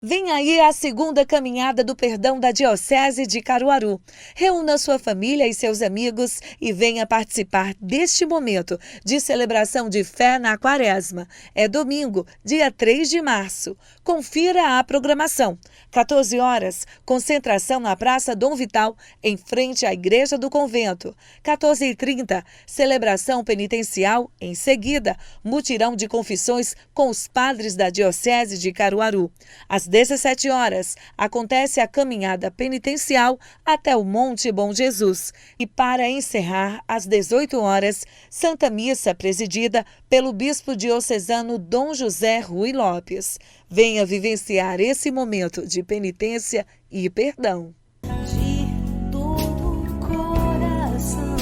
Vem aí a segunda caminhada do perdão da Diocese de Caruaru. Reúna sua família e seus amigos e venha participar deste momento de celebração de fé na Quaresma. É domingo, dia 3 de março. Confira a programação. 14 horas, concentração na Praça Dom Vital, em frente à Igreja do Convento. 14h30, celebração penitencial. Em seguida, mutirão de confissões com os padres da Diocese de Caruaru. Às 17 horas, acontece a caminhada penitencial até o Monte Bom Jesus. E para encerrar, às 18 horas, Santa Missa presidida pelo Bispo Diocesano Dom José Rui Lopes. Venha vivenciar esse momento de penitência e perdão. De todo coração.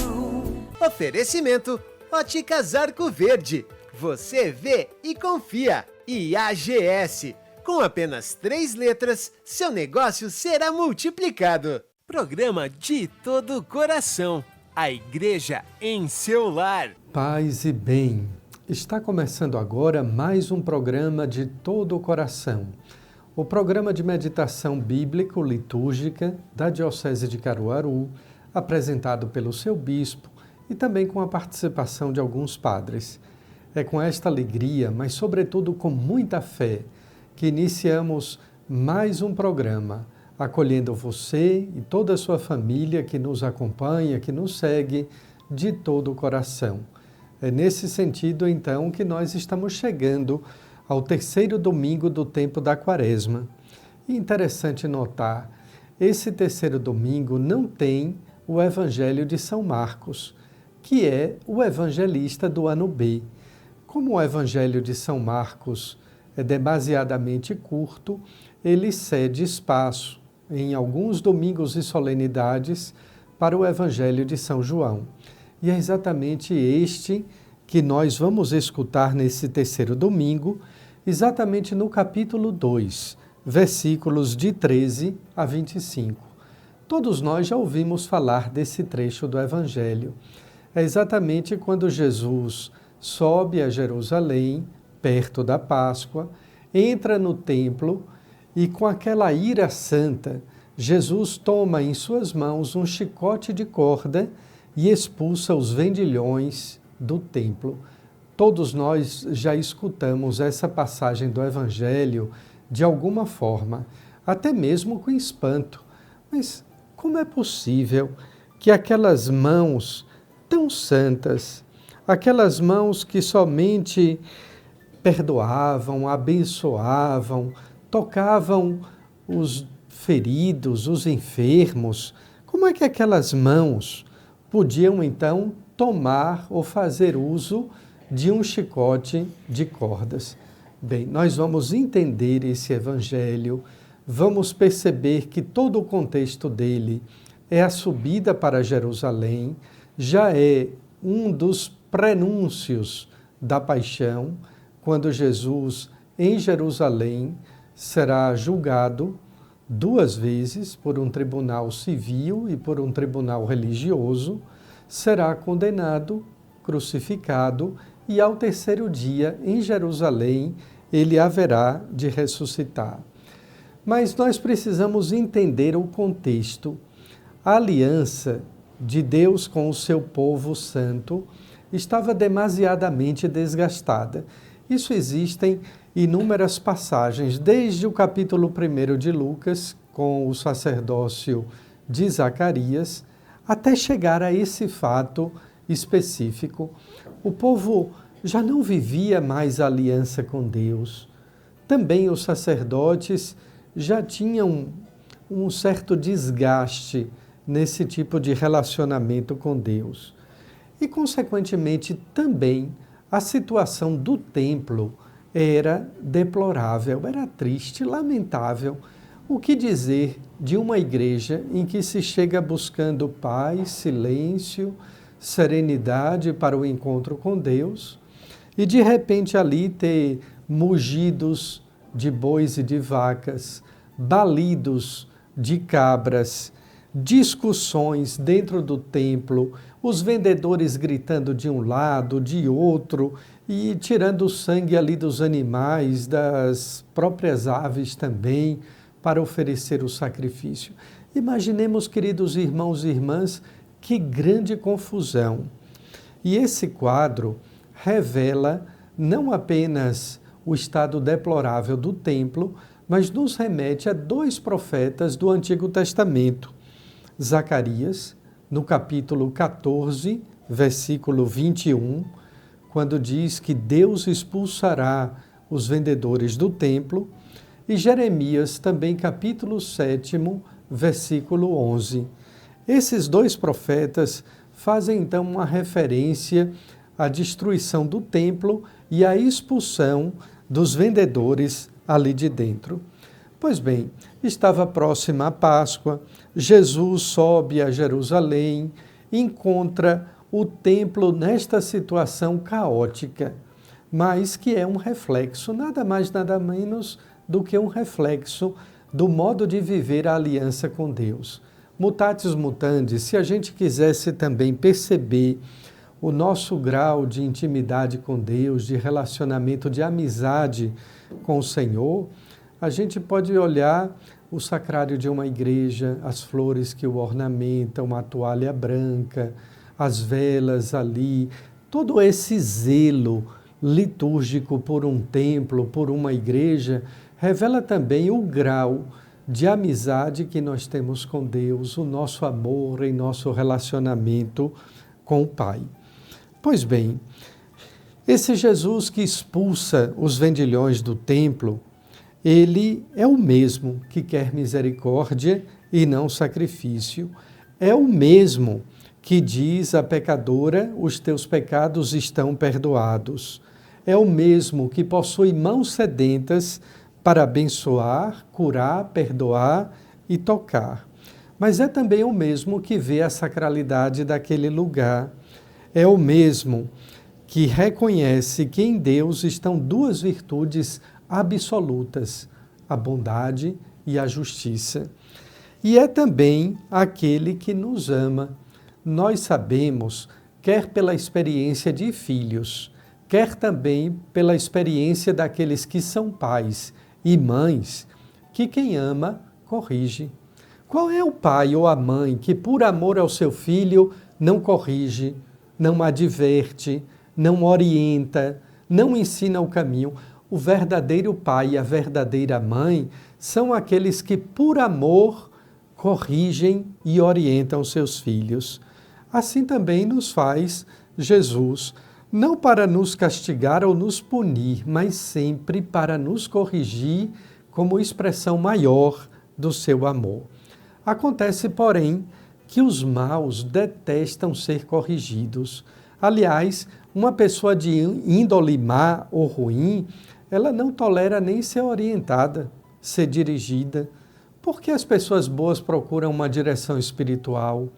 Oferecimento Óticas Arco Verde. Você vê e confia. E AGS. Com apenas 3 letras, seu negócio será multiplicado. Programa De Todo Coração. A Igreja em seu lar. Paz e bem. Está começando agora mais um programa De Todo o Coração. O programa de meditação bíblico-litúrgica da Diocese de Caruaru, apresentado pelo seu bispo e também com a participação de alguns padres. É com esta alegria, mas sobretudo com muita fé, que iniciamos mais um programa, acolhendo você e toda a sua família que nos acompanha, que nos segue de todo o coração. É nesse sentido, então, que nós estamos chegando ao terceiro domingo do tempo da Quaresma. E interessante notar, esse terceiro domingo não tem o Evangelho de São Marcos, que é o evangelista do ano B. Como o Evangelho de São Marcos é demasiadamente curto, ele cede espaço em alguns domingos e solenidades para o Evangelho de São João. E é exatamente este que nós vamos escutar nesse terceiro domingo, exatamente no capítulo 2, versículos de 13 a 25. Todos nós já ouvimos falar desse trecho do Evangelho. É exatamente quando Jesus sobe a Jerusalém, perto da Páscoa, entra no templo e, com aquela ira santa, Jesus toma em suas mãos um chicote de corda e expulsa os vendilhões do templo. Todos nós já escutamos essa passagem do Evangelho de alguma forma, até mesmo com espanto. Mas como é possível que aquelas mãos tão santas, aquelas mãos que somente perdoavam, abençoavam, tocavam os feridos, os enfermos, como é que aquelas mãos podiam então tomar ou fazer uso de um chicote de cordas? Bem, nós vamos entender esse evangelho, vamos perceber que todo o contexto dele é a subida para Jerusalém, já é um dos prenúncios da paixão, quando Jesus, em Jerusalém, será julgado 2 vezes por um tribunal civil e por um tribunal religioso, será condenado, crucificado e ao terceiro dia, em Jerusalém, ele haverá de ressuscitar. Mas nós precisamos entender o contexto. A aliança de Deus com o seu povo santo estava demasiadamente desgastada. Isso existem inúmeras passagens, desde o capítulo 1 de Lucas, com o sacerdócio de Zacarias, até chegar a esse fato específico. O povo já não vivia mais a aliança com Deus. Também os sacerdotes já tinham um certo desgaste nesse tipo de relacionamento com Deus. E, consequentemente, também a situação do templo era deplorável, era triste, lamentável. O que dizer de uma igreja em que se chega buscando paz, silêncio, serenidade para o encontro com Deus e, de repente, ali ter mugidos de bois e de vacas, balidos de cabras, discussões dentro do templo, os vendedores gritando de um lado, de outro, e tirando o sangue ali dos animais, das próprias aves também, para oferecer o sacrifício. Imaginemos, queridos irmãos e irmãs, que grande confusão. E esse quadro revela não apenas o estado deplorável do templo, mas nos remete a dois profetas do Antigo Testamento. Zacarias, no capítulo 14, versículo 21, quando diz que Deus expulsará os vendedores do templo, e Jeremias, também capítulo 7, versículo 11. Esses dois profetas fazem então uma referência à destruição do templo e à expulsão dos vendedores ali de dentro. Pois bem, estava próxima a Páscoa, Jesus sobe a Jerusalém, encontra o templo nesta situação caótica, mas que é um reflexo, nada mais, nada menos do que um reflexo do modo de viver a aliança com Deus. Mutatis mutandis, se a gente quisesse também perceber o nosso grau de intimidade com Deus, de relacionamento, de amizade com o Senhor, a gente pode olhar o sacrário de uma igreja, as flores que o ornamentam, a toalha branca, as velas ali, todo esse zelo litúrgico por um templo, por uma igreja, revela também o grau de amizade que nós temos com Deus, o nosso amor em nosso relacionamento com o Pai. Pois bem, esse Jesus que expulsa os vendilhões do templo, ele é o mesmo que quer misericórdia e não sacrifício. É o mesmo que diz à pecadora: os teus pecados estão perdoados. É o mesmo que possui mãos sedentas para abençoar, curar, perdoar e tocar. Mas é também o mesmo que vê a sacralidade daquele lugar. É o mesmo que reconhece que em Deus estão duas virtudes absolutas, a bondade e a justiça. E é também aquele que nos ama. Nós sabemos, quer pela experiência de filhos, quer também pela experiência daqueles que são pais e mães, que quem ama, corrige. Qual é o pai ou a mãe que, por amor ao seu filho, não corrige, não adverte, não orienta, não ensina o caminho? O verdadeiro pai e a verdadeira mãe são aqueles que, por amor, corrigem e orientam seus filhos. Assim também nos faz Jesus, não para nos castigar ou nos punir, mas sempre para nos corrigir como expressão maior do seu amor. Acontece, porém, que os maus detestam ser corrigidos. Aliás, uma pessoa de índole má ou ruim, ela não tolera nem ser orientada, ser dirigida. Porque as pessoas boas procuram uma direção espiritual?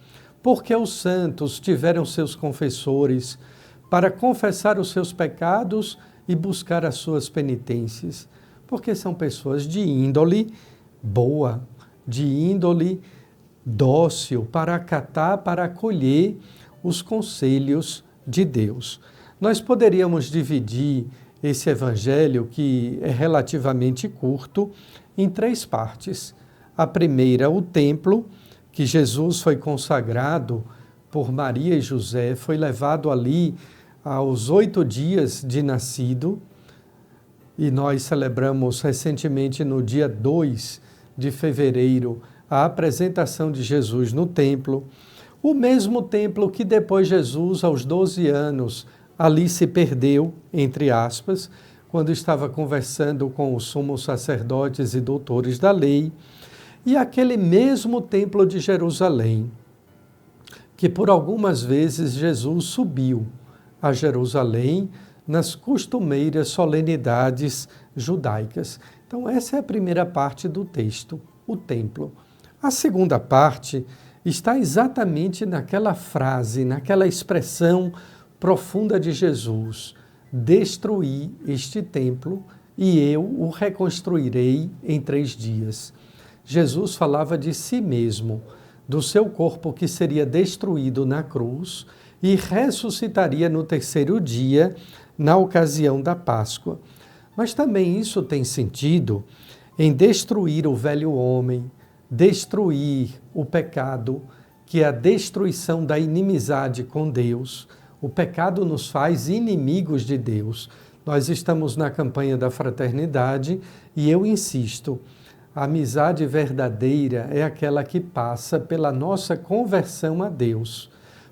Porque os santos tiveram seus confessores para confessar os seus pecados e buscar as suas penitências? Porque são pessoas de índole boa, de índole dócil, para acatar, para acolher os conselhos de Deus. Nós poderíamos dividir esse evangelho, que é relativamente curto, em três partes. A primeira, o templo, que Jesus foi consagrado por Maria e José, foi levado ali aos 8 dias de nascido, e nós celebramos recentemente, no dia 2 de fevereiro, a apresentação de Jesus no templo, o mesmo templo que depois Jesus, aos 12 anos, ali se perdeu, entre aspas, quando estava conversando com os sumos sacerdotes e doutores da lei, e aquele mesmo templo de Jerusalém, que por algumas vezes Jesus subiu a Jerusalém nas costumeiras solenidades judaicas. Então, essa é a primeira parte do texto, o templo. A segunda parte está exatamente naquela frase, naquela expressão profunda de Jesus: destruí este templo e eu o reconstruirei em 3 dias. Jesus falava de si mesmo, do seu corpo que seria destruído na cruz, e ressuscitaria no terceiro dia, na ocasião da Páscoa. Mas também isso tem sentido em destruir o velho homem, destruir o pecado, que é a destruição da inimizade com Deus. O pecado nos faz inimigos de Deus. Nós estamos na campanha da fraternidade e eu insisto, a amizade verdadeira é aquela que passa pela nossa conversão a Deus.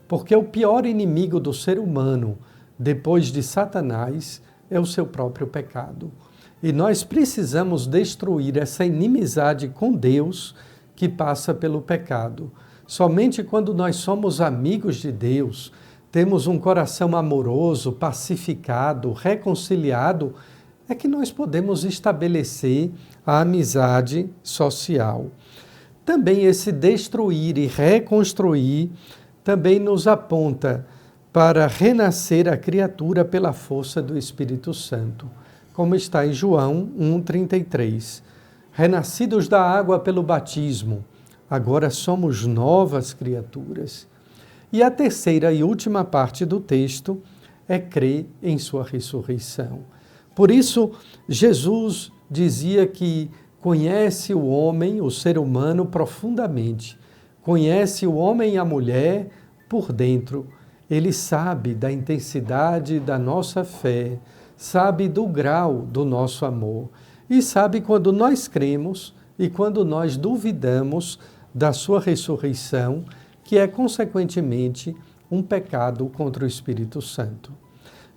Porque o pior inimigo do ser humano, depois de Satanás, é o seu próprio pecado. E nós precisamos destruir essa inimizade com Deus que passa pelo pecado. Somente quando nós somos amigos de Deus, temos um coração amoroso, pacificado, reconciliado, é que nós podemos estabelecer a amizade social. Também esse destruir e reconstruir também nos aponta para renascer a criatura pela força do Espírito Santo, como está em João 1,33. Renascidos da água pelo batismo, agora somos novas criaturas. E a terceira e última parte do texto é crer em sua ressurreição. Por isso, Jesus dizia que conhece o homem, o ser humano, profundamente. Conhece o homem e a mulher por dentro. Ele sabe da intensidade da nossa fé, sabe do grau do nosso amor e sabe quando nós cremos e quando nós duvidamos da sua ressurreição, que é, consequentemente, um pecado contra o Espírito Santo.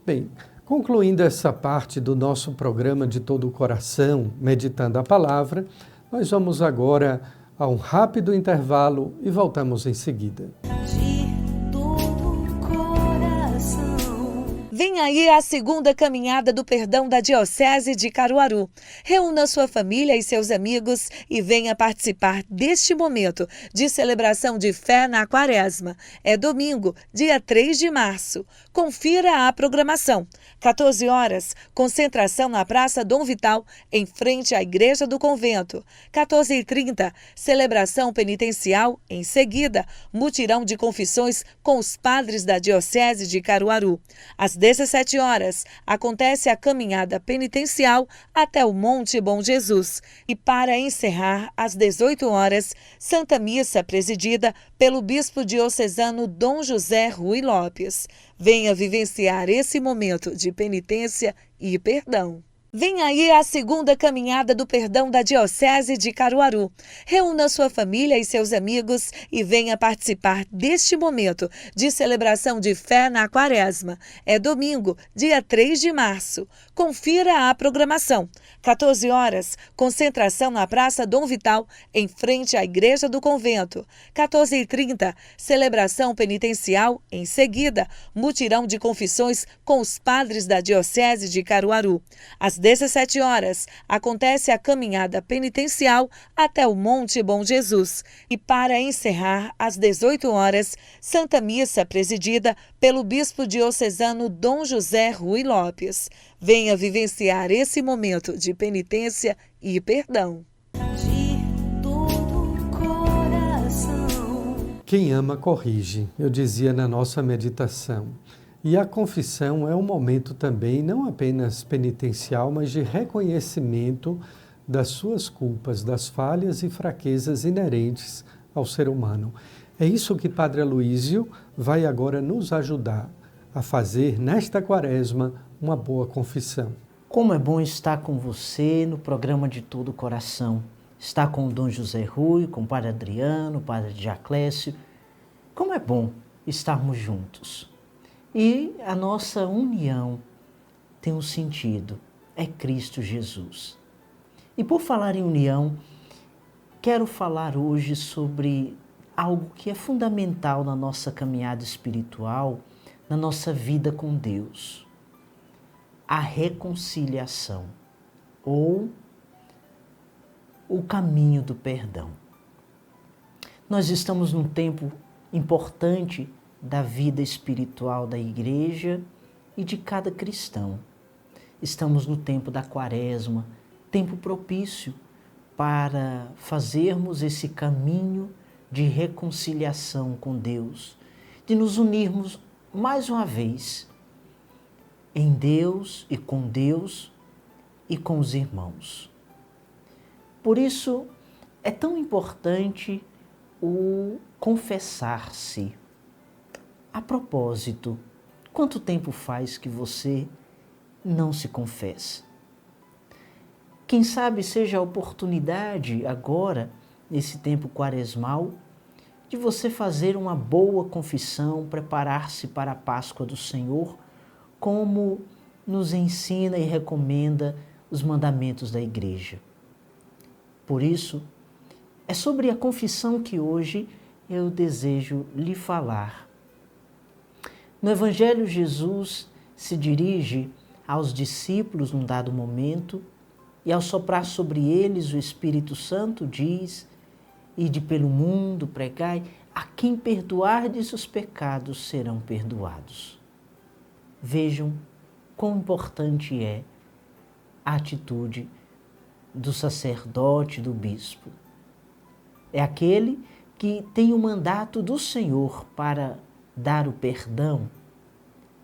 Bem, concluindo essa parte do nosso programa de todo o coração, meditando a palavra, nós vamos agora a um rápido intervalo e voltamos em seguida. De todo coração. Vem aí a segunda caminhada do perdão da Diocese de Caruaru. Reúna sua família e seus amigos e venha participar deste momento de celebração de fé na Quaresma. É domingo, dia 3 de março. Confira a programação. 14 horas, concentração na Praça Dom Vital, em frente à Igreja do Convento. 14h30, celebração penitencial. Em seguida, mutirão de confissões com os padres da Diocese de Caruaru. Às 17 horas, acontece a caminhada penitencial até o Monte Bom Jesus. E para encerrar, às 18 horas, Santa Missa presidida pelo Bispo Diocesano Dom José Rui Lopes. Venha vivenciar esse momento de penitência e perdão. Vem aí a segunda caminhada do perdão da Diocese de Caruaru. Reúna sua família e seus amigos e venha participar deste momento de celebração de fé na Quaresma. É domingo, dia 3 de março. Confira a programação. 14 horas, concentração na Praça Dom Vital, em frente à Igreja do Convento. 14h30, celebração penitencial. Em seguida, mutirão de confissões com os padres da Diocese de Caruaru. Às 17 horas, acontece a caminhada penitencial até o Monte Bom Jesus. E para encerrar, às 18 horas, Santa Missa presidida pelo Bispo Diocesano Dom José Rui Lopes. Venha vivenciar esse momento de penitência e perdão. De todo coração. Quem ama, corrige, eu dizia na nossa meditação. E a confissão é um momento também, não apenas penitencial, mas de reconhecimento das suas culpas, das falhas e fraquezas inerentes ao ser humano. É isso que Padre Aloísio vai agora nos ajudar a fazer nesta Quaresma uma boa confissão. Como é bom estar com você no programa De Todo o Coração. Estar com o Dom José Rui, com o Padre Adriano, o Padre Diaclésio. Como é bom estarmos juntos. E a nossa união tem um sentido, é Cristo Jesus. E por falar em união, quero falar hoje sobre algo que é fundamental na nossa caminhada espiritual, na nossa vida com Deus. A reconciliação, ou o caminho do perdão. Nós estamos num tempo importante da vida espiritual da Igreja e de cada cristão. Estamos no tempo da Quaresma, tempo propício para fazermos esse caminho de reconciliação com Deus, de nos unirmos mais uma vez, em Deus e com os irmãos. Por isso, é tão importante o confessar-se. A propósito, quanto tempo faz que você não se confessa? Quem sabe seja a oportunidade agora, nesse tempo quaresmal, de você fazer uma boa confissão, preparar-se para a Páscoa do Senhor, como nos ensina e recomenda os mandamentos da Igreja. Por isso, é sobre a confissão que hoje eu desejo lhe falar. No Evangelho, Jesus se dirige aos discípulos num dado momento e, ao soprar sobre eles o Espírito Santo, diz: ide pelo mundo, pregai, a quem perdoardes os pecados serão perdoados. Vejam quão importante é a atitude do sacerdote, do bispo. É aquele que tem o mandato do Senhor para dar o perdão.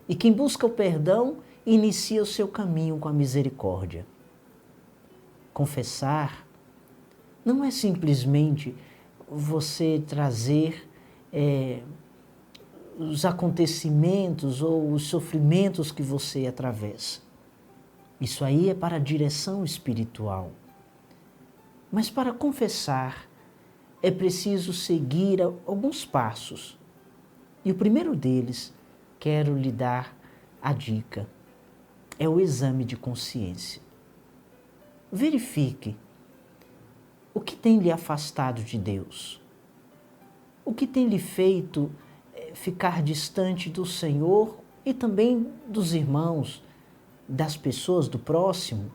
E quem busca o perdão inicia o seu caminho com a misericórdia. Confessar não é simplesmente você trazer os acontecimentos ou os sofrimentos que você atravessa. Isso aí é para a direção espiritual. Mas para confessar é preciso seguir alguns passos. E o primeiro deles, quero lhe dar a dica, é o exame de consciência. Verifique o que tem lhe afastado de Deus, o que tem lhe feito ficar distante do Senhor e também dos irmãos, das pessoas, do próximo.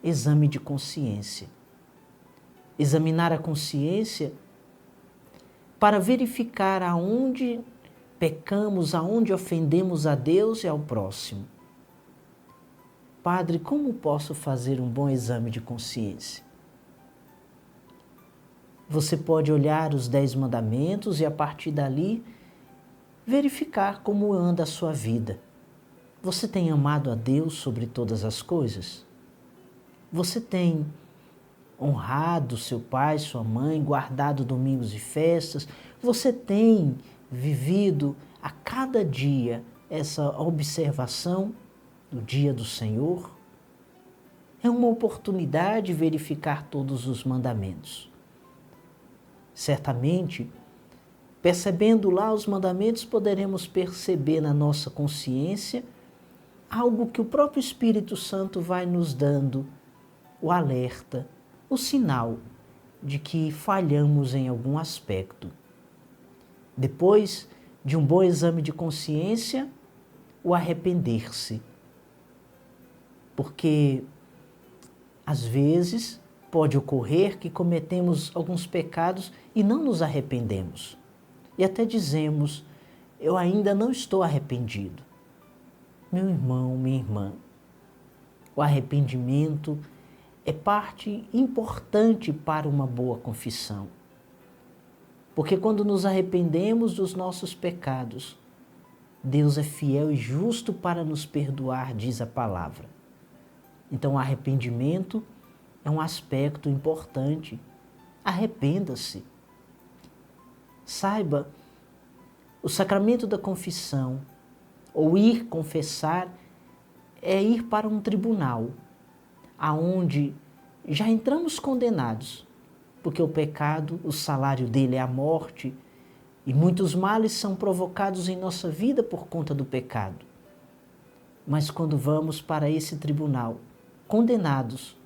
Exame de consciência. Examinar a consciência para verificar aonde pecamos, aonde ofendemos a Deus e ao próximo. Padre, como posso fazer um bom exame de consciência? Você pode olhar os 10 mandamentos e, a partir dali, verificar como anda a sua vida. Você tem amado a Deus sobre todas as coisas? Você tem honrado seu pai, sua mãe, guardado domingos e festas? Você tem vivido a cada dia essa observação do dia do Senhor? É uma oportunidade de verificar todos os mandamentos. Certamente, percebendo lá os mandamentos, poderemos perceber na nossa consciência algo que o próprio Espírito Santo vai nos dando, o alerta, o sinal de que falhamos em algum aspecto. Depois de um bom exame de consciência, o arrepender-se. Porque, às vezes, pode ocorrer que cometemos alguns pecados e não nos arrependemos. E até dizemos: eu ainda não estou arrependido. Meu irmão, minha irmã, o arrependimento é parte importante para uma boa confissão. Porque quando nos arrependemos dos nossos pecados, Deus é fiel e justo para nos perdoar, diz a palavra. Então, o arrependimento é um aspecto importante. Arrependa-se. Saiba, o sacramento da confissão, ou ir confessar, é ir para um tribunal, aonde já entramos condenados, porque o pecado, o salário dele é a morte, e muitos males são provocados em nossa vida por conta do pecado. Mas quando vamos para esse tribunal, condenados,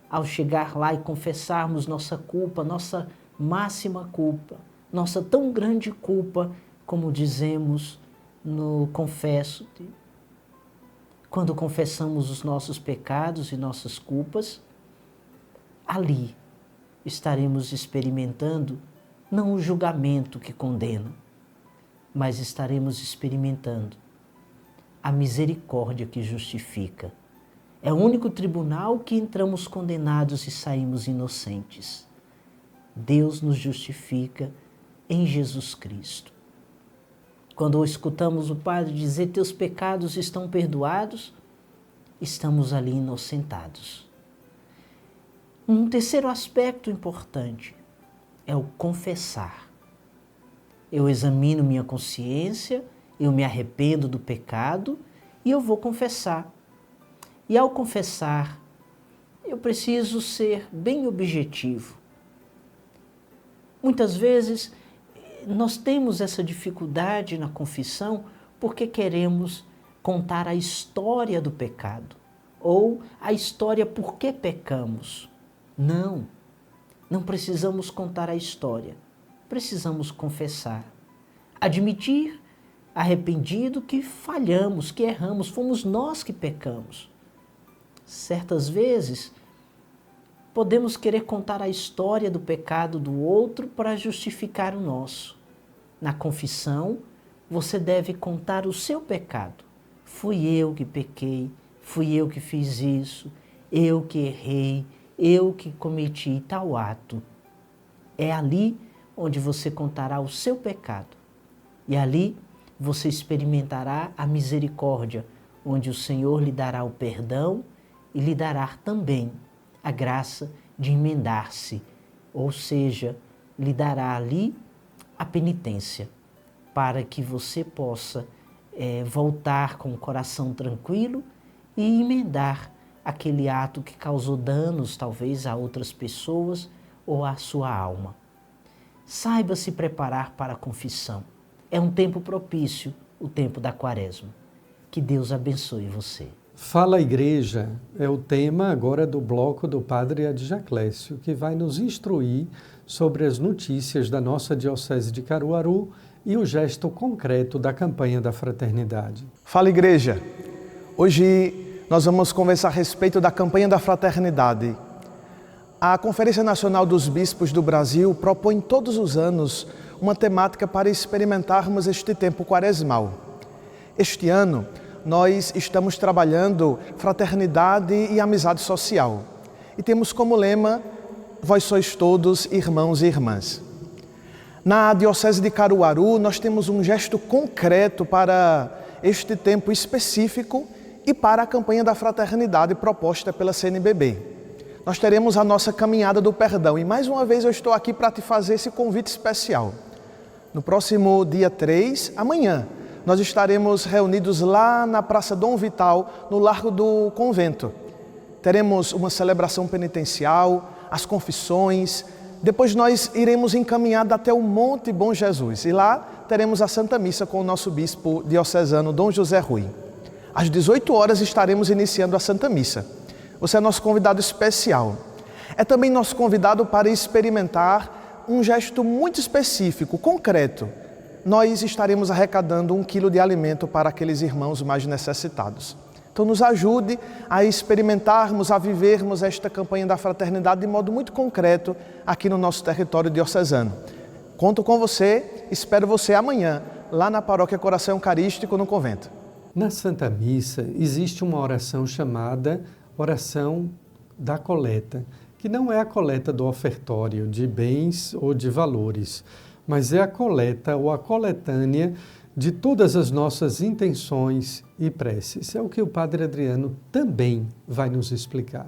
ao chegar lá e confessarmos nossa culpa, nossa máxima culpa, nossa tão grande culpa, como dizemos no Confesso-te, quando confessamos os nossos pecados e nossas culpas, ali estaremos experimentando não o julgamento que condena, mas estaremos experimentando a misericórdia que justifica. É o único tribunal que entramos condenados e saímos inocentes. Deus nos justifica em Jesus Cristo. Quando escutamos o Padre dizer teus pecados estão perdoados, estamos ali inocentados. Um terceiro aspecto importante é o confessar. Eu examino minha consciência, eu me arrependo do pecado e eu vou confessar. E ao confessar, eu preciso ser bem objetivo. Muitas vezes nós temos essa dificuldade na confissão porque queremos contar a história do pecado ou a história por que pecamos. Não precisamos contar a história, precisamos confessar, admitir arrependido que falhamos, que erramos, fomos nós que pecamos. Certas vezes, podemos querer contar a história do pecado do outro para justificar o nosso. Na confissão, você deve contar o seu pecado. Fui eu que pequei, fui eu que fiz isso, eu que errei, eu que cometi tal ato. É ali onde você contará o seu pecado. E ali você experimentará a misericórdia, onde o Senhor lhe dará o perdão e lhe dará também a graça de emendar-se, ou seja, lhe dará ali a penitência, para que você possa voltar com o coração tranquilo e emendar aquele ato que causou danos, talvez, a outras pessoas ou à sua alma. Saiba se preparar para a confissão. É um tempo propício, o tempo da Quaresma. Que Deus abençoe você. Fala Igreja é o tema agora do bloco do Padre Adjaclécio, que vai nos instruir sobre as notícias da nossa Diocese de Caruaru e o gesto concreto da campanha da fraternidade. Fala Igreja! Hoje nós vamos conversar a respeito da campanha da fraternidade. A Conferência Nacional dos Bispos do Brasil propõe todos os anos uma temática para experimentarmos este tempo quaresmal. Este ano, nós estamos trabalhando fraternidade e amizade social. E temos como lema, vós sois todos irmãos e irmãs. Na Diocese de Caruaru, nós temos um gesto concreto para este tempo específico e para a campanha da fraternidade proposta pela CNBB. Nós teremos a nossa Caminhada do Perdão e mais uma vez eu estou aqui para te fazer esse convite especial. No próximo dia 3, amanhã, nós estaremos reunidos lá na Praça Dom Vital, no Largo do Convento. Teremos uma celebração penitencial, as confissões, depois nós iremos encaminhar até o Monte Bom Jesus e lá teremos a Santa Missa com o nosso bispo diocesano Dom José Rui. Às 18 horas estaremos iniciando a Santa Missa. Você é nosso convidado especial. É também nosso convidado para experimentar um gesto muito específico, concreto. Nós estaremos arrecadando 1 quilo de alimento para aqueles irmãos mais necessitados. Então nos ajude a experimentarmos, a vivermos esta campanha da fraternidade de modo muito concreto aqui no nosso território diocesano. Conto com você, espero você amanhã, lá na Paróquia Coração Eucarístico, no convento. Na Santa Missa existe uma oração chamada oração da coleta, que não é a coleta do ofertório de bens ou de valores, mas é a coleta ou a coletânea de todas as nossas intenções e preces. É o que o Padre Adriano também vai nos explicar.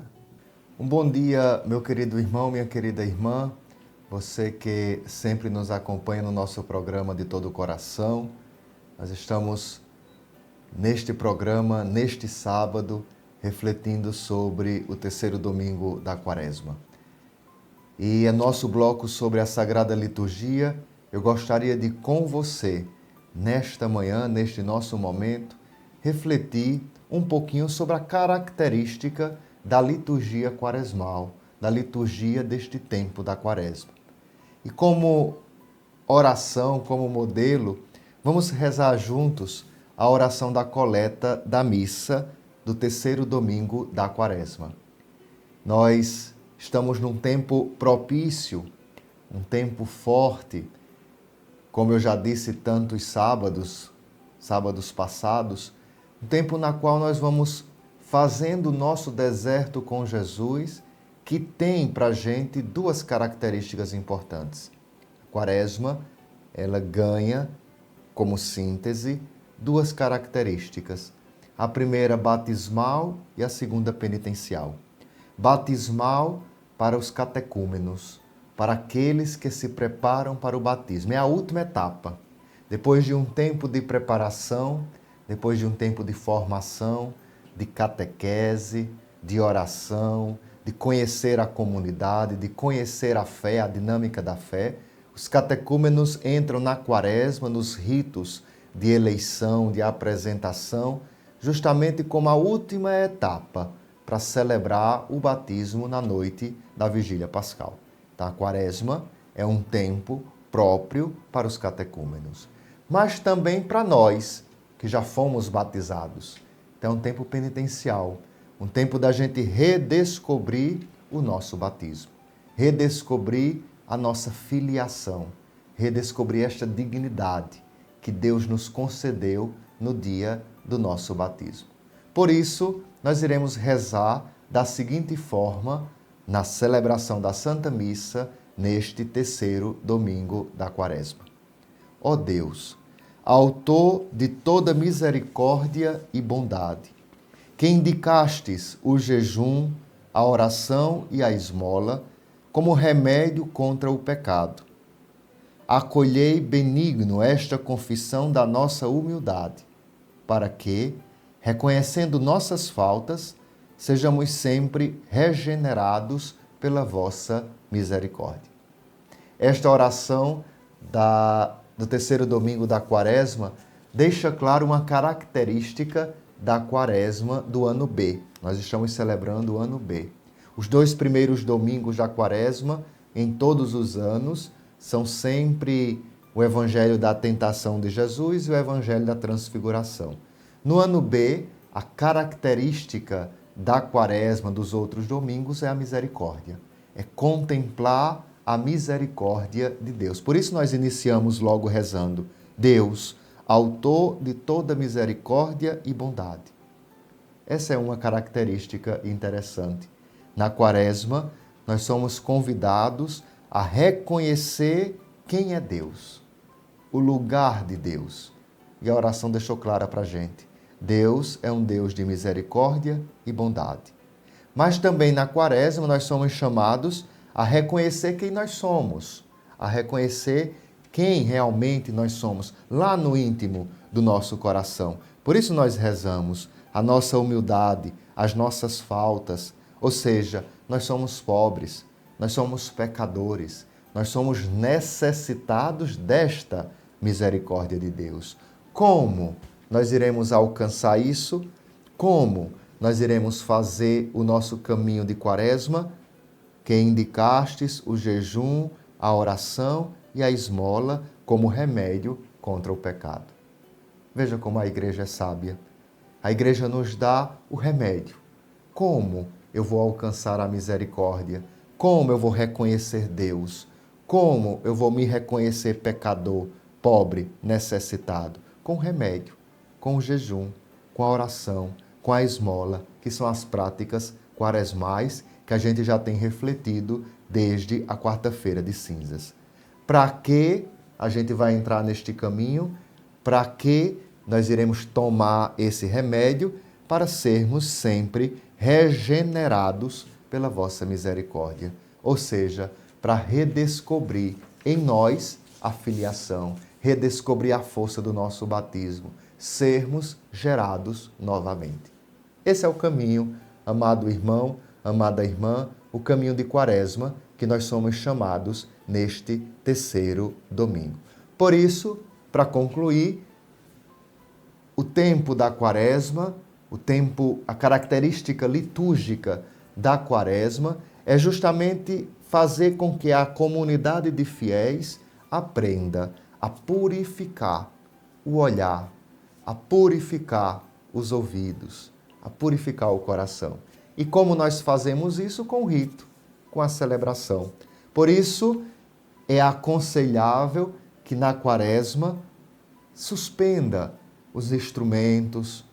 Um bom dia, meu querido irmão, minha querida irmã, você que sempre nos acompanha no nosso programa de todo o coração. Nós estamos neste programa, neste sábado, refletindo sobre o terceiro domingo da Quaresma. E é nosso bloco sobre a Sagrada Liturgia. Eu gostaria de, com você, nesta manhã, neste nosso momento, refletir um pouquinho sobre a característica da liturgia quaresmal, da liturgia deste tempo da Quaresma. E como oração, como modelo, vamos rezar juntos a oração da coleta da missa do terceiro domingo da Quaresma. Nós estamos num tempo propício, um tempo forte, como eu já disse tantos sábados passados, um tempo na qual nós vamos fazendo o nosso deserto com Jesus, que tem para a gente duas características importantes. A Quaresma, ela ganha como síntese, duas características. A primeira batismal e a segunda penitencial. Batismal para os catecúmenos, para aqueles que se preparam para o batismo. É a última etapa. Depois de um tempo de preparação, depois de um tempo de formação, de catequese, de oração, de conhecer a comunidade, de conhecer a fé, a dinâmica da fé, os catecúmenos entram na quaresma, nos ritos de eleição, de apresentação, justamente como a última etapa para celebrar o batismo na noite da Vigília Pascal. Então, a quaresma é um tempo próprio para os catecúmenos, mas também para nós, que já fomos batizados. Então, é um tempo penitencial, um tempo da gente redescobrir o nosso batismo, redescobrir a nossa filiação, redescobrir esta dignidade que Deus nos concedeu no dia do nosso batismo. Por isso, nós iremos rezar da seguinte forma na celebração da Santa Missa neste terceiro domingo da Quaresma. Ó Deus, autor de toda misericórdia e bondade, que indicastes o jejum, a oração e a esmola como remédio contra o pecado, acolhei benigno esta confissão da nossa humildade, para que, reconhecendo nossas faltas, sejamos sempre regenerados pela vossa misericórdia. Esta oração do terceiro domingo da Quaresma deixa claro uma característica da Quaresma do ano B. Nós estamos celebrando o ano B. Os 2 primeiros domingos da Quaresma, em todos os anos, são sempre o Evangelho da Tentação de Jesus e o Evangelho da Transfiguração. No ano B, a característica da Quaresma dos outros domingos é a misericórdia. É contemplar a misericórdia de Deus. Por isso nós iniciamos logo rezando: Deus, autor de toda misericórdia e bondade. Essa é uma característica interessante. Na Quaresma, nós somos convidados a reconhecer quem é Deus, o lugar de Deus. E a oração deixou clara para a gente. Deus é um Deus de misericórdia e bondade. Mas também na Quaresma nós somos chamados a reconhecer quem nós somos, a reconhecer quem realmente nós somos, lá no íntimo do nosso coração. Por isso nós rezamos a nossa humildade, as nossas faltas, ou seja, nós somos pobres, nós somos pecadores, nós somos necessitados desta misericórdia de Deus. Como nós iremos alcançar isso? Como nós iremos fazer o nosso caminho de Quaresma? Que indicastes o jejum, a oração e a esmola como remédio contra o pecado. Veja como a igreja é sábia. A igreja nos dá o remédio. Como eu vou alcançar a misericórdia? Como eu vou reconhecer Deus? Como eu vou me reconhecer pecador, pobre, necessitado? Com o remédio, com o jejum, com a oração, com a esmola, que são as práticas quaresmais que a gente já tem refletido desde a quarta-feira de cinzas. Para que a gente vai entrar neste caminho? Para que nós iremos tomar esse remédio? Para sermos sempre regenerados pela vossa misericórdia. Ou seja, para redescobrir em nós a filiação, redescobrir a força do nosso batismo, sermos gerados novamente. Esse é o caminho, amado irmão, amada irmã, o caminho de Quaresma que nós somos chamados neste terceiro domingo. Por isso, para concluir, o tempo da Quaresma, a característica litúrgica da Quaresma é justamente fazer com que a comunidade de fiéis aprenda a purificar o olhar, a purificar os ouvidos, a purificar o coração. E como nós fazemos isso? Com o rito, com a celebração. Por isso, é aconselhável que na Quaresma suspenda os instrumentos.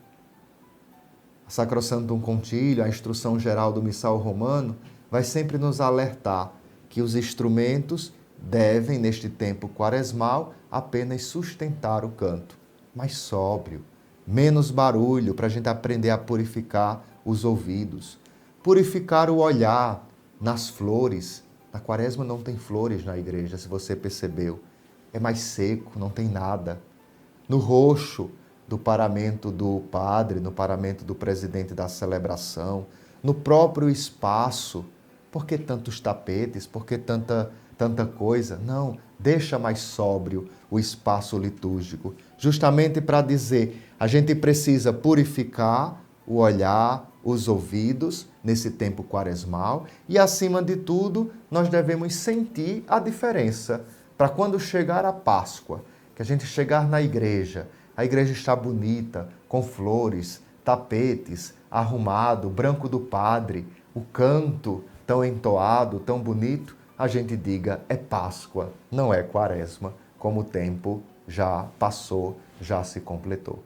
A Sacrosanctum Concílio, a instrução geral do Missal Romano, vai sempre nos alertar que os instrumentos devem, neste tempo quaresmal, apenas sustentar o canto, mas sóbrio, menos barulho, para a gente aprender a purificar os ouvidos, purificar o olhar nas flores. Na quaresma não tem flores na igreja, se você percebeu. É mais seco, não tem nada. No roxo do paramento do padre, no paramento do presidente da celebração, no próprio espaço. Por que tantos tapetes? Por que tanta coisa? Não, deixa mais sóbrio o espaço litúrgico. Justamente para dizer, a gente precisa purificar o olhar, os ouvidos, nesse tempo quaresmal, e acima de tudo, nós devemos sentir a diferença para quando chegar a Páscoa, que a gente chegar na igreja, a igreja está bonita, com flores, tapetes, arrumado, branco do padre, o canto tão entoado, tão bonito, a gente diga, é Páscoa, não é Quaresma, como o tempo já passou, já se completou.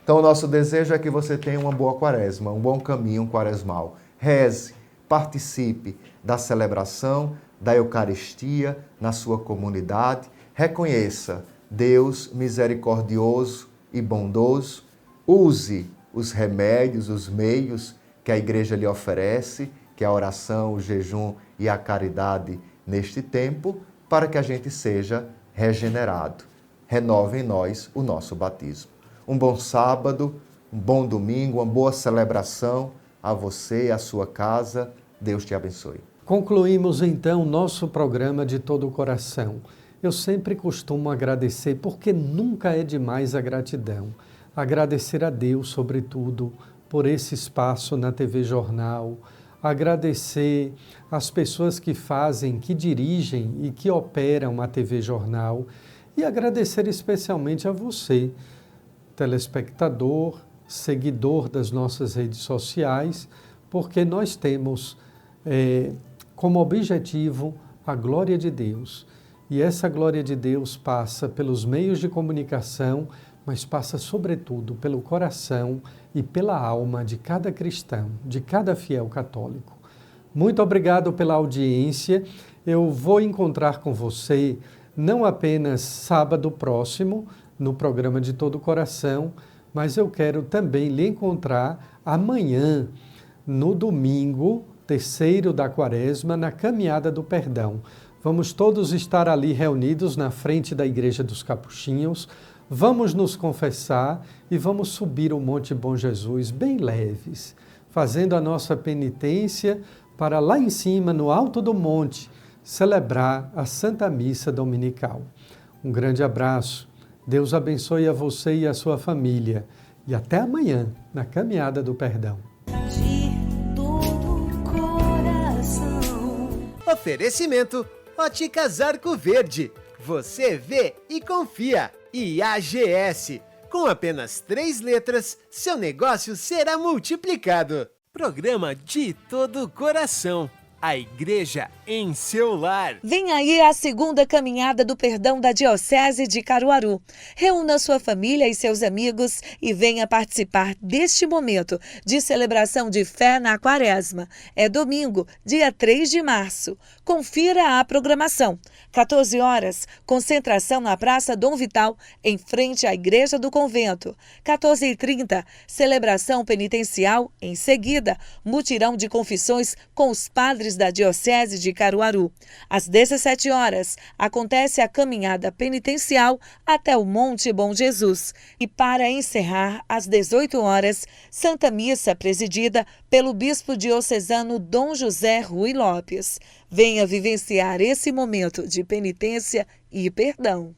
Então, o nosso desejo é que você tenha uma boa Quaresma, um bom caminho quaresmal. Reze, participe da celebração, da Eucaristia na sua comunidade. Reconheça Deus misericordioso e bondoso. Use os remédios, os meios que a igreja lhe oferece, que é a oração, o jejum e a caridade neste tempo, para que a gente seja regenerado. Renove em nós o nosso batismo. Um bom sábado, um bom domingo, uma boa celebração a você e a sua casa. Deus te abençoe. Concluímos então nosso programa de todo o coração. Eu sempre costumo agradecer, porque nunca é demais a gratidão. Agradecer a Deus, sobretudo, por esse espaço na TV Jornal. Agradecer às pessoas que fazem, que dirigem e que operam a TV Jornal. E agradecer especialmente a você, telespectador, seguidor das nossas redes sociais, porque nós temos como objetivo a glória de Deus. E essa glória de Deus passa pelos meios de comunicação, mas passa sobretudo pelo coração e pela alma de cada cristão, de cada fiel católico. Muito obrigado pela audiência. Eu vou encontrar com você não apenas sábado próximo, no programa de todo o coração, mas eu quero também lhe encontrar amanhã, no domingo, 3º da Quaresma, na Caminhada do Perdão. Vamos todos estar ali reunidos na frente da Igreja dos Capuchinhos, vamos nos confessar e vamos subir o Monte Bom Jesus bem leves, fazendo a nossa penitência para lá em cima, no alto do monte, celebrar a Santa Missa Dominical. Um grande abraço. Deus abençoe a você e a sua família. E até amanhã, na Caminhada do Perdão. De todo coração. Oferecimento Óticas Arco Verde. Você vê e confia. E AGS. Com apenas 3 letras, seu negócio será multiplicado. Programa de todo coração. A igreja em seu lar. Vem aí a 2ª Caminhada do Perdão da Diocese de Caruaru. Reúna sua família e seus amigos e venha participar deste momento de celebração de fé na Quaresma. É domingo, dia 3 de março. Confira a programação. 14 horas, concentração na Praça Dom Vital, em frente à Igreja do Convento. 14h30, celebração penitencial. Em seguida, mutirão de confissões com os padres da Diocese de Caruaru. Às 17 horas, acontece a caminhada penitencial até o Monte Bom Jesus. E para encerrar, às 18 horas, Santa Missa presidida pelo Bispo Diocesano Dom José Rui Lopes. Venha vivenciar esse momento de penitência e perdão.